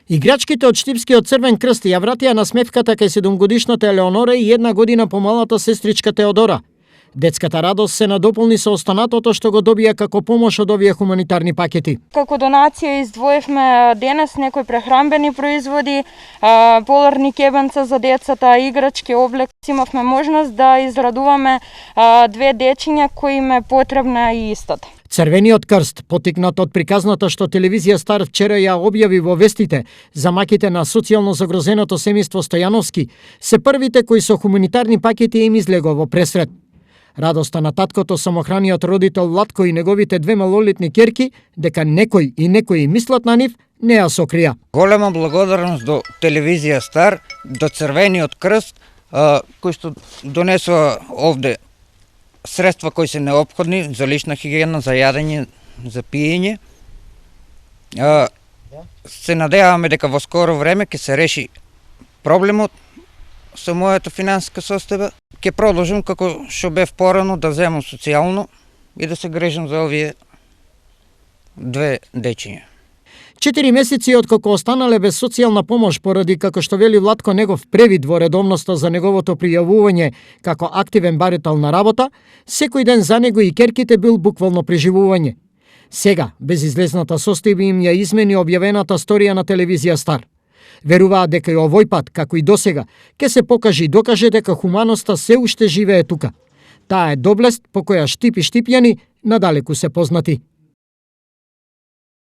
Играчките од Штипскиот Црвен крст ја вратија насмевката кај 7-годишната Елеонора и 1 година помалата сестричка Теодора. Детската радост се надополни со останатото што го добија како помош од овие хуманитарни пакети. Како донација издвоивме денес некои прехранбени производи, поларни кебенца за децата, играчки, облек. Имавме можност да израдуваме 2 дечиња кои им е потребна и истата. Црвениот крст, потикнат од приказната што телевизија Стар вчера ја објави во вестите за маките на социјално загрозеното семејство Стојановски, се првите кои со хуманитарни пакети им излего во пресрет. Радоста на таткото самохраниот родител Владко и неговите 2 малолетни ќерки дека некој и некои мислат на нив, не ја сокрија. Голема благодарност до телевизија Стар, до Црвениот крст, кои што донесува овде средства кои се неопходни за лична хигиена, за јадење, за пиење. Се надеваме дека во скоро време ќе се реши проблемот со мојата финансиска состојба. Ќе продолжам како што бев порано да земам социјално и да се грижам за овие 2 дечиња. 4 месеци откако останале без социјална помош поради, како што вели Владко, негов превид во редовноста за неговото пријавување како активен барител на работа, секој ден за него и ќерките бил буквално преживување. Сега, без излезната состојба им ја измени објавената сторија на телевизија Стар. Веруваат дека и овој пат, како и досега, ќе се покаже и докаже дека хуманоста се уште живее тука. Таа е доблест по која Штип и Штипјани надалеку се познати.